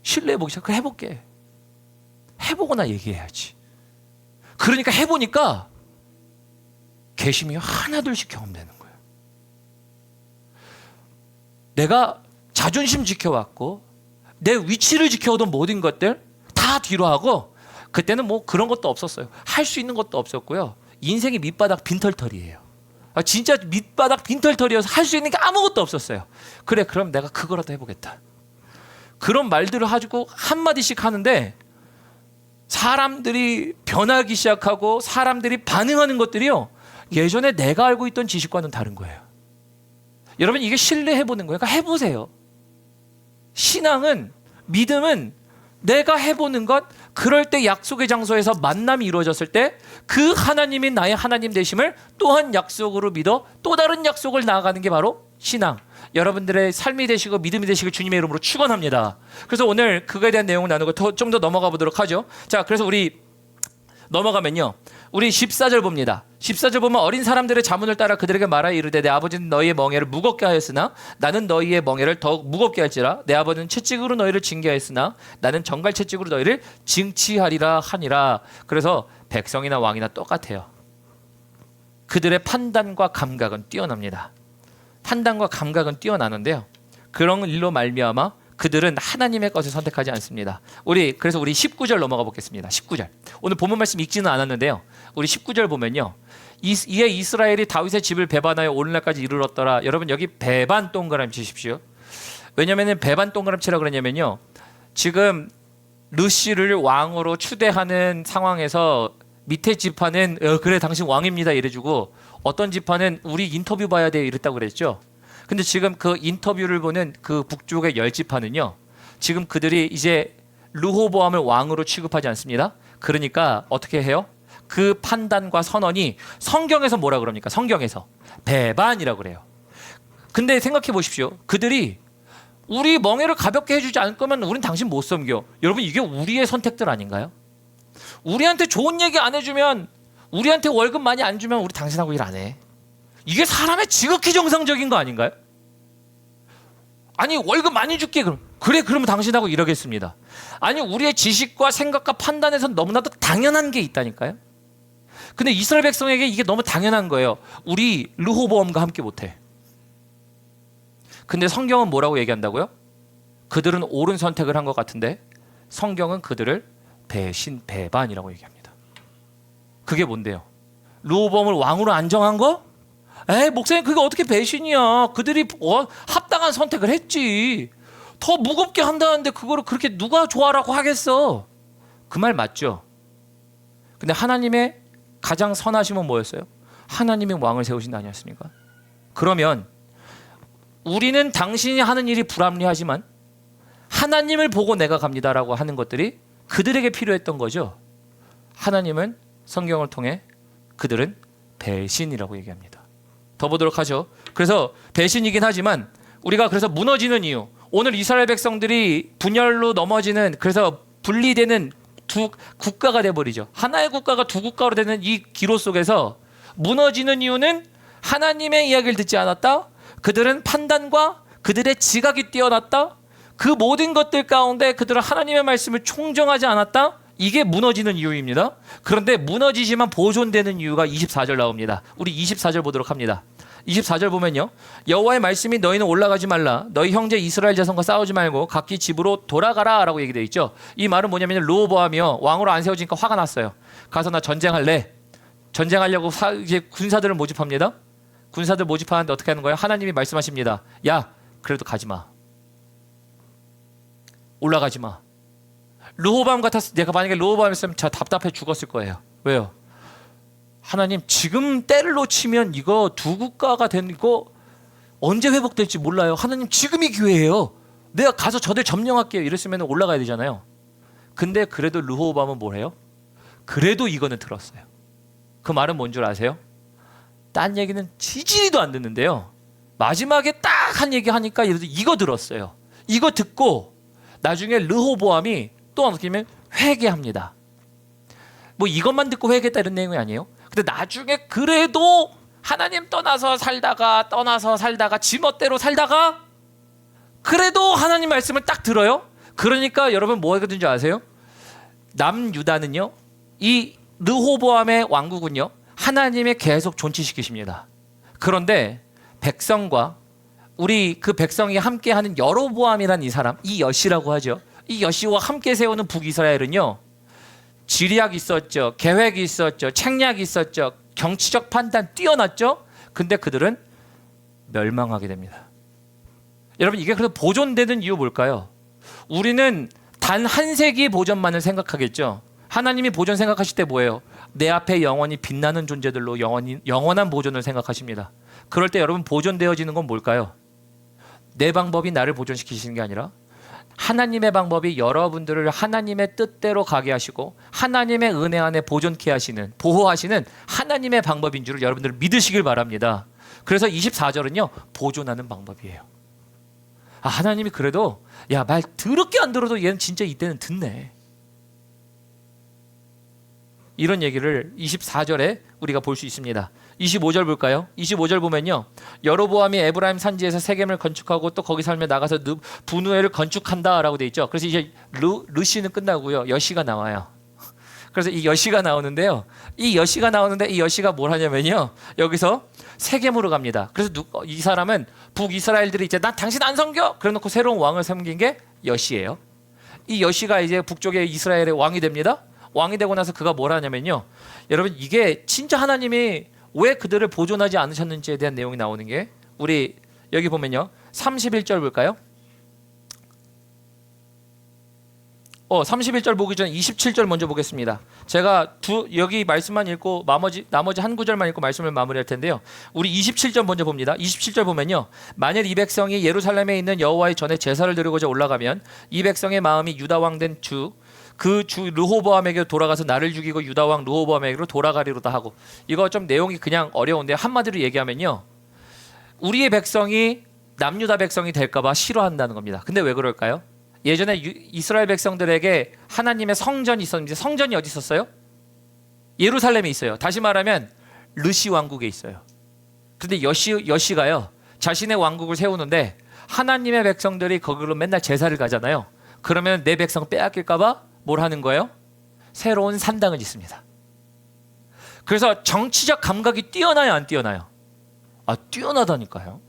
신뢰해보기 시작. 그래, 해볼게. 해보거나 얘기해야지. 그러니까 해보니까 계심이 하나둘씩 경험되는 거예요. 내가 자존심 지켜왔고 내 위치를 지켜오던 모든 것들 다 뒤로 하고, 그때는 뭐 그런 것도 없었어요. 할 수 있는 것도 없었고요. 인생이 밑바닥 빈털털이에요. 진짜 밑바닥 빈털털이어서 할 수 있는 게 아무것도 없었어요. 그래, 그럼 내가 그거라도 해보겠다. 그런 말들을 가지고 한마디씩 하는데 사람들이 변하기 시작하고 사람들이 반응하는 것들이요, 예전에 내가 알고 있던 지식과는 다른 거예요. 여러분, 이게 신뢰해보는 거예요. 그러니까 해보세요. 신앙은, 믿음은 내가 해보는 것, 그럴 때 약속의 장소에서 만남이 이루어졌을 때 그 하나님이 나의 하나님 되심을 또한 약속으로 믿어 또 다른 약속을 나아가는 게 바로 신앙. 여러분들의 삶이 되시고 믿음이 되시길 주님의 이름으로 축원합니다. 그래서 오늘 그거에 대한 내용을 나누고 좀 더 넘어가 보도록 하죠. 자, 그래서 우리 넘어가면요, 우리 14절 봅니다. 14절 보면 어린 사람들의 자문을 따라 그들에게 말하여 이르되 내 아버지는 너희의 멍에를 무겁게 하였으나 나는 너희의 멍에를 더욱 무겁게 할지라. 내 아버지는 채찍으로 너희를 징계하였으나 나는 정갈 채찍으로 너희를 징치하리라 하니라. 그래서 백성이나 왕이나 똑같아요. 그들의 판단과 감각은 뛰어납니다. 판단과 감각은 뛰어나는데요, 그런 일로 말미암아 그들은 하나님의 것을 선택하지 않습니다. 그래서 우리 19절 넘어가 보겠습니다. 19절. 오늘 본문 말씀 읽지는 않았는데요, 우리 19절 보면요, 이에 이스라엘이 다윗의 집을 배반하여 오늘날까지 이르렀더라. 여러분, 여기 배반 동그라미 치십시오. 왜냐하면 배반 동그라미 치라고 그러냐면요, 지금 르시를 왕으로 추대하는 상황에서 밑에 지파는 그래 당신 왕입니다 이래주고, 어떤 지파는 우리 인터뷰 봐야 돼 이랬다고 그랬죠. 근데 지금 그 인터뷰를 보는 그 북쪽의 10지파는요, 지금 그들이 이제 르호보암을 왕으로 취급하지 않습니다. 그러니까 어떻게 해요? 그 판단과 선언이 성경에서 뭐라 그럽니까? 성경에서 배반이라고 그래요. 근데 생각해 보십시오. 그들이 우리 멍에를 가볍게 해주지 않을 거면 우린 당신 못 섬겨. 여러분, 이게 우리의 선택들 아닌가요? 우리한테 좋은 얘기 안 해주면, 우리한테 월급 많이 안 주면 우리 당신하고 일 안 해. 이게 사람의 지극히 정상적인 거 아닌가요? 아니, 월급 많이 줄게. 그래, 그러면 당신하고 일하겠습니다. 아니, 우리의 지식과 생각과 판단에선 너무나도 당연한 게 있다니까요. 근데 이스라엘 백성에게 이게 너무 당연한 거예요. 우리 르호보암과 함께 못해. 근데 성경은 뭐라고 얘기한다고요? 그들은 옳은 선택을 한 것 같은데 성경은 그들을 배반이라고 얘기합니다. 그게 뭔데요? 르호보암을 왕으로 안정한 거? 목사님, 그게 어떻게 배신이야? 그들이 합당한 선택을 했지. 더 무겁게 한다는데 그거를 그렇게 누가 좋아라고 하겠어? 그 말 맞죠? 근데 하나님의 가장 선하심은 뭐였어요? 하나님이 왕을 세우신 거 아니었습니까? 그러면 우리는 당신이 하는 일이 불합리하지만 하나님을 보고 내가 갑니다라고 하는 것들이 그들에게 필요했던 거죠. 하나님은 성경을 통해 그들은 배신이라고 얘기합니다. 더 보도록 하죠. 그래서 배신이긴 하지만 우리가 그래서 무너지는 이유, 오늘 이스라엘 백성들이 분열로 넘어지는, 그래서 분리되는 두 국가가 돼버리죠. 하나의 국가가 두 국가로 되는 이 기로 속에서 무너지는 이유는 하나님의 이야기를 듣지 않았다. 그들은 판단과 그들의 지각이 뛰어났다. 그 모든 것들 가운데 그들은 하나님의 말씀을 총정하지 않았다. 이게 무너지는 이유입니다. 그런데 무너지지만 보존되는 이유가 24절 나옵니다. 우리 24절 보도록 합니다. 24절 보면요. 여호와의 말씀이 너희는 올라가지 말라. 너희 형제 이스라엘 자손과 싸우지 말고 각기 집으로 돌아가라 라고 얘기되어 있죠. 이 말은 뭐냐면 르호보암이요. 왕으로 안 세워지니까 화가 났어요. 가서 나 전쟁할래. 전쟁하려고 이제 군사들을 모집합니다. 군사들 모집하는데 어떻게 하는 거예요? 하나님이 말씀하십니다. 야, 그래도 가지 마. 올라가지 마. 르호보암 같았을 내가 만약에 르호보암이었으면 저 답답해 죽었을 거예요. 왜요? 하나님 지금 때를 놓치면 이거 두 국가가 된 거 언제 회복될지 몰라요. 하나님 지금이 기회예요. 내가 가서 저들 점령할게요. 이랬으면 올라가야 되잖아요. 근데 그래도 르호보암은 뭘 해요? 그래도 이거는 들었어요. 그 말은 뭔 줄 아세요? 딴 얘기는 지지리도 안 듣는데요. 마지막에 딱 한 얘기 하니까 이거 들었어요. 이거 듣고 나중에 르호보암이 또 어떻게 하면 회개합니다. 뭐 이것만 듣고 회개했다 이런 내용이 아니에요. 근데 나중에 그래도 하나님 떠나서 살다가 지멋대로 살다가 그래도 하나님 말씀을 딱 들어요. 그러니까 여러분 뭐 하거든지 아세요? 남유다는요, 이 르호보암의 왕국은요, 하나님이 계속 존치시키십니다. 그런데 백성과 우리 그 백성이 함께하는 여로보암이라는 이 사람, 이 여시라고 하죠. 이 여시와 함께 세우는 북이스라엘은요, 지리학이 있었죠, 계획이 있었죠, 책략이 있었죠, 정치적 판단 뛰어났죠. 근데 그들은 멸망하게 됩니다. 여러분 이게 그래서 보존되는 이유 뭘까요? 우리는 단 한 세기의 보존만을 생각하겠죠. 하나님이 보존 생각하실 때 뭐예요? 내 앞에 영원히 빛나는 존재들로 영원한 보존을 생각하십니다. 그럴 때 여러분 보존되어지는 건 뭘까요? 내 방법이 나를 보존시키시는 게 아니라 하나님의 방법이 여러분들을 하나님의 뜻대로 가게 하시고 하나님의 은혜 안에 보존케 하시는, 보호하시는 하나님의 방법인 줄 여러분들 믿으시길 바랍니다. 그래서 24절은요 보존하는 방법이에요. 아, 하나님이 그래도 야, 말 더럽게 안 들어도 얘는 진짜 이때는 듣네, 이런 얘기를 24절에 우리가 볼 수 있습니다. 25절 볼까요? 25절 보면요, 여로보암이 에브라임 산지에서 세겜을 건축하고 또 거기 살며 나가서 분우엘을 건축한다라고 돼 있죠. 그래서 이제 르시는 끝나고요, 여시가 나와요. 그래서 이 여시가 나오는데요, 이 여시가 뭘 하냐면요, 여기서 세겜으로 갑니다. 그래서 이 사람은 북이스라엘들이 이제 나 당신 안 섬겨, 그래놓고 새로운 왕을 섬긴 게 여시예요. 이 여시가 이제 북쪽의 이스라엘의 왕이 됩니다. 왕이 되고 나서 그가 뭘 하냐면요, 여러분 이게 진짜 하나님이 왜 그들을 보존하지 않으셨는지에 대한 내용이 나오는 게, 우리 여기 보면요 31절 볼까요? 31절 보기 전에 27절 먼저 보겠습니다. 제가 여기 말씀만 읽고 나머지 한 구절만 읽고 말씀을 마무리할 텐데요. 우리 27절 먼저 봅니다. 27절 보면요, 만일 이 백성이 예루살렘에 있는 여호와의 전에 제사를 드리고자 올라가면 이 백성의 마음이 유다 왕 된 그 주 르호보암에게 돌아가서 나를 죽이고 유다 왕 르호보암에게로 돌아가리로다 하고, 이거 좀 내용이 그냥 어려운데 한마디로 얘기하면요, 우리의 백성이 남유다 백성이 될까봐 싫어한다는 겁니다. 근데 왜 그럴까요? 예전에 이스라엘 백성들에게 하나님의 성전이 있었는데, 성전이 어디 있었어요? 예루살렘에 있어요. 다시 말하면 르시 왕국에 있어요. 그런데 여시가요 자신의 왕국을 세우는데 하나님의 백성들이 거기로 맨날 제사를 가잖아요. 그러면 내 백성 빼앗길까봐 뭘 하는 거예요? 새로운 산당을 짓습니다. 그래서 정치적 감각이 뛰어나요, 안 뛰어나요? 아, 뛰어나다니까요.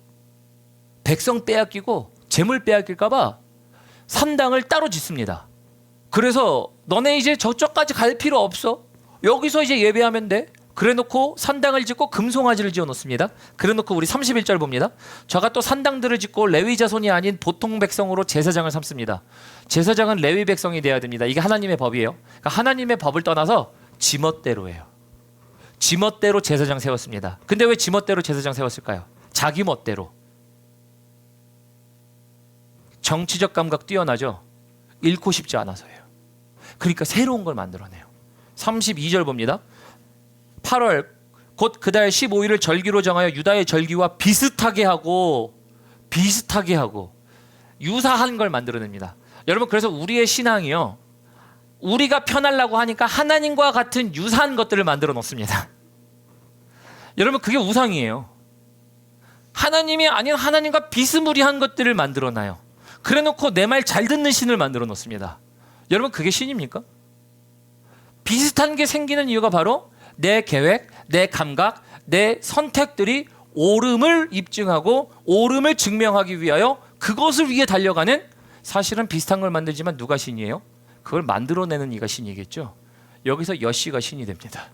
백성 빼앗기고 재물 빼앗길까봐 산당을 따로 짓습니다. 그래서 너네 이제 저쪽까지 갈 필요 없어, 여기서 이제 예배하면 돼. 그래놓고 산당을 짓고 금송아지를 지어놓습니다. 그래놓고 우리 31절 봅니다. 저가 또 산당들을 짓고 레위 자손이 아닌 보통 백성으로 제사장을 삼습니다. 제사장은 레위 백성이 돼야 됩니다. 이게 하나님의 법이에요. 그러니까 하나님의 법을 떠나서 지멋대로예요. 지멋대로 제사장 세웠습니다. 근데 왜 지멋대로 제사장 세웠을까요? 자기 멋대로. 정치적 감각 뛰어나죠? 잃고 싶지 않아서예요. 그러니까 새로운 걸 만들어내요. 32절 봅니다. 8월 곧 그달 15일을 절기로 정하여 유다의 절기와 비슷하게 하고 유사한 걸 만들어냅니다. 여러분 그래서 우리의 신앙이요, 우리가 편하려고 하니까 하나님과 같은 유사한 것들을 만들어 놓습니다. 여러분, 그게 우상이에요. 하나님이 아닌 하나님과 비스무리한 것들을 만들어 놔요. 그래 놓고 내 말 잘 듣는 신을 만들어 놓습니다. 여러분, 그게 신입니까? 비슷한 게 생기는 이유가 바로 내 계획, 내 감각, 내 선택들이 옳음을 입증하고 옳음을 증명하기 위하여 그것을 위해 달려가는, 사실은 비슷한 걸 만들지만 누가 신이에요? 그걸 만들어내는 이가 신이겠죠. 여기서 여씨가 신이 됩니다.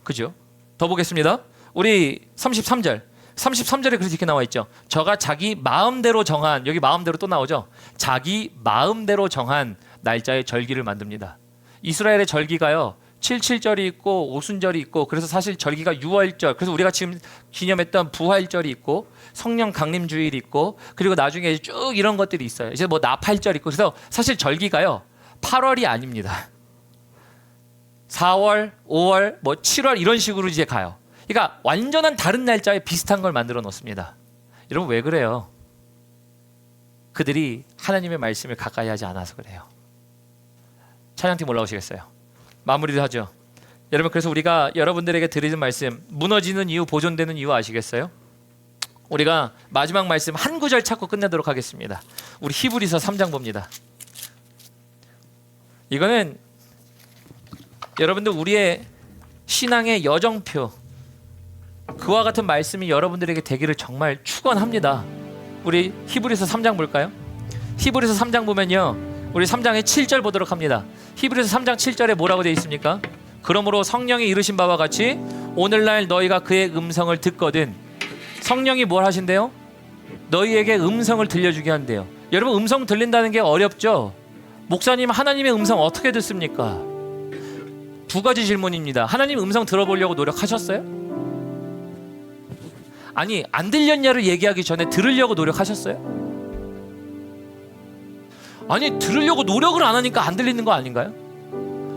그죠? 더 보겠습니다. 우리 33절에 그렇게 이렇게 나와 있죠. 저가 자기 마음대로 정한, 여기 마음대로 또 나오죠. 자기 마음대로 정한 날짜의 절기를 만듭니다. 이스라엘의 절기가요, 77절이 있고 오순절이 있고, 그래서 사실 절기가 유월절, 그래서 우리가 지금 기념했던 부활절이 있고 성령 강림주일이 있고, 그리고 나중에 쭉 이런 것들이 있어요. 이제 뭐 나팔절 있고, 그래서 사실 절기가요 8월이 아닙니다. 4월, 5월, 뭐 7월 이런 식으로 이제 가요. 그러니까 완전한 다른 날짜에 비슷한 걸 만들어 놓습니다. 여러분, 왜 그래요? 그들이 하나님의 말씀을 가까이 하지 않아서 그래요. 찬양팀 올라오시겠어요? 마무리를 하죠. 여러분, 그래서 우리가 여러분들에게 드리는 말씀, 무너지는 이유, 보존되는 이유 아시겠어요? 우리가 마지막 말씀 한 구절 찾고 끝내도록 하겠습니다. 우리 히브리서 3장 봅니다. 이거는 여러분들 우리의 신앙의 여정표, 그와 같은 말씀이 여러분들에게 되기를 정말 축원합니다. 우리 히브리서 3장 볼까요? 히브리서 3장 보면요, 우리 3장의 7절 보도록 합니다. 히브리서 3장 7절에 뭐라고 되어 있습니까? 그러므로 성령이 이르신 바와 같이 오늘날 너희가 그의 음성을 듣거든. 성령이 뭘 하신대요? 너희에게 음성을 들려주게 한대요. 여러분, 음성 들린다는 게 어렵죠? 목사님, 하나님의 음성 어떻게 듣습니까? 두 가지 질문입니다. 하나님 음성 들어보려고 노력하셨어요? 아니, 안 들렸냐를 얘기하기 전에 들으려고 노력하셨어요? 아니, 들으려고 노력을 안 하니까 안 들리는 거 아닌가요?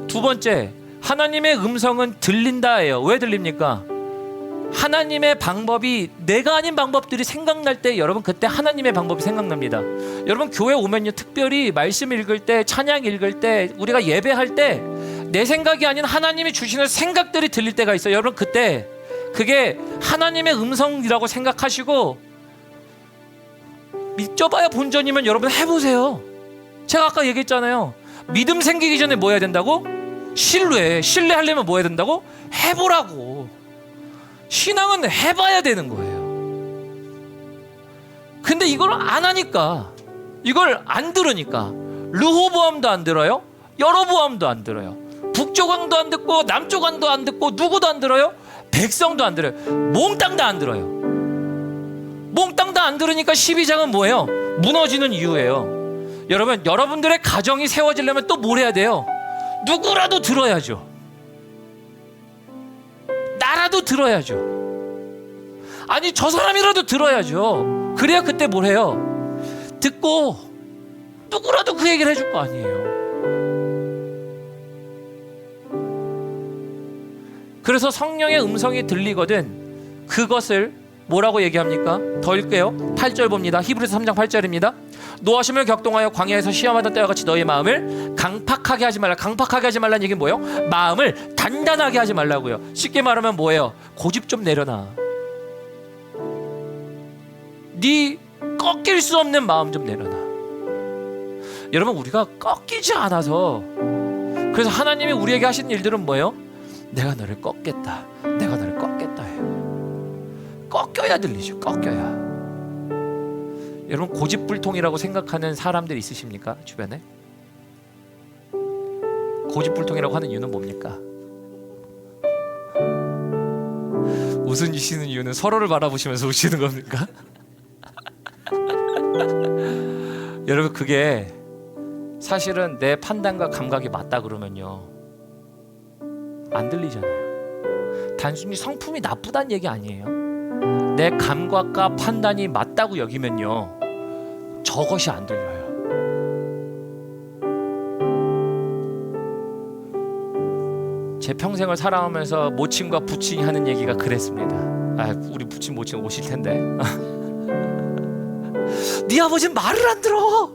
두 번째, 하나님의 음성은 들린다예요. 왜 들립니까? 하나님의 방법이 내가 아닌 방법들이 생각날 때, 여러분, 그때 하나님의 방법이 생각납니다. 여러분, 교회 오면요, 특별히 말씀 읽을 때, 찬양 읽을 때, 우리가 예배할 때 내 생각이 아닌 하나님이 주시는 생각들이 들릴 때가 있어요. 여러분, 그때 그게 하나님의 음성이라고 생각하시고, 믿져봐야 본전이면 여러분 해보세요. 제가 아까 얘기했잖아요. 믿음 생기기 전에 뭐 해야 된다고? 신뢰하려면 뭐 해야 된다고? 해보라고. 신앙은 해봐야 되는 거예요. 근데 이걸 안 하니까, 이걸 안 들으니까, 르호보암도 안 들어요, 여로보암도 안 들어요, 북조강도 안 듣고 남조강도 안 듣고 누구도 안 들어요, 백성도 안 들어요, 몽땅 다 안 들어요. 몽땅 다 안 들으니까 12장은 뭐예요? 무너지는 이유예요. 여러분, 여러분들의 가정이 세워지려면 또 뭘 해야 돼요? 누구라도 들어야죠. 나라도 들어야죠. 아니, 저 사람이라도 들어야죠. 그래야 그때 뭘 해요? 듣고 누구라도 그 얘기를 해줄 거 아니에요. 그래서 성령의 음성이 들리거든 그것을 뭐라고 얘기합니까? 더 읽게요. 8절 봅니다. 히브리서 3장 8절입니다. 노하심을 격동하여 광야에서 시험하던 때와 같이 너의 마음을 강팍하게 하지 말라. 강팍하게 하지 말라는 얘기는 뭐예요? 마음을 단단하게 하지 말라고요. 쉽게 말하면 뭐예요? 고집 좀 내려놔. 네 꺾일 수 없는 마음 좀 내려놔. 여러분, 우리가 꺾이지 않아서, 그래서 하나님이 우리에게 하시는 일들은 뭐예요? 내가 너를 꺾겠다, 내가 너를 꺾겠다 해요. 꺾여야 들리죠. 꺾여야. 여러분, 고집불통이라고 생각하는 사람들 있으십니까? 주변에? 고집불통이라고 하는 이유는 뭡니까? 웃으시는 이유는 서로를 바라보시면서 웃으시는 겁니까? 여러분, 그게 사실은 내 판단과 감각이 맞다 그러면요, 안 들리잖아요. 단순히 성품이 나쁘다는 얘기 아니에요. 내 감각과 판단이 맞다고 여기면요, 저것이 안 들려요. 제 평생을 살아오면서 모친과 부친이 하는 얘기가 그랬습니다. 우리 부친 모친 오실 텐데. 네 아버지는 말을 안 들어.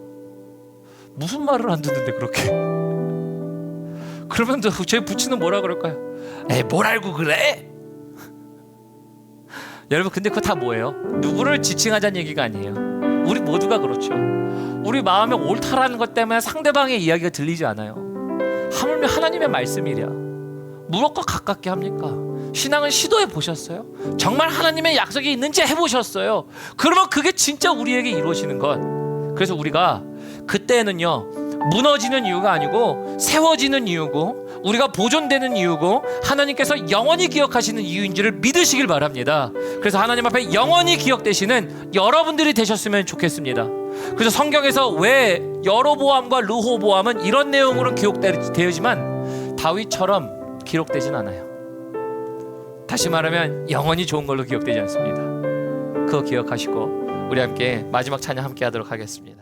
무슨 말을 안 듣는데 그렇게? 그러면 저희 부친은 뭐라 그럴까요? 에이, 뭘 알고 그래? 여러분, 근데 그거 다 뭐예요? 누구를 지칭하자는 얘기가 아니에요. 우리 모두가 그렇죠. 우리 마음에 옳다라는 것 때문에 상대방의 이야기가 들리지 않아요. 하물며 하나님의 말씀이랴 무엇과 가깝게 합니까? 신앙은 시도해 보셨어요? 정말 하나님의 약속이 있는지 해보셨어요? 그러면 그게 진짜 우리에게 이루어지는 것. 그래서 우리가 그때는요, 무너지는 이유가 아니고 세워지는 이유고, 우리가 보존되는 이유고, 하나님께서 영원히 기억하시는 이유인 줄을 믿으시길 바랍니다. 그래서 하나님 앞에 영원히 기억되시는 여러분들이 되셨으면 좋겠습니다. 그래서 성경에서 왜 여로보암과 르호보암은 이런 내용으로 기록되지만 다윗처럼 기록되진 않아요. 다시 말하면 영원히 좋은 걸로 기억되지 않습니다. 그거 기억하시고 우리 함께 마지막 찬양 함께 하도록 하겠습니다.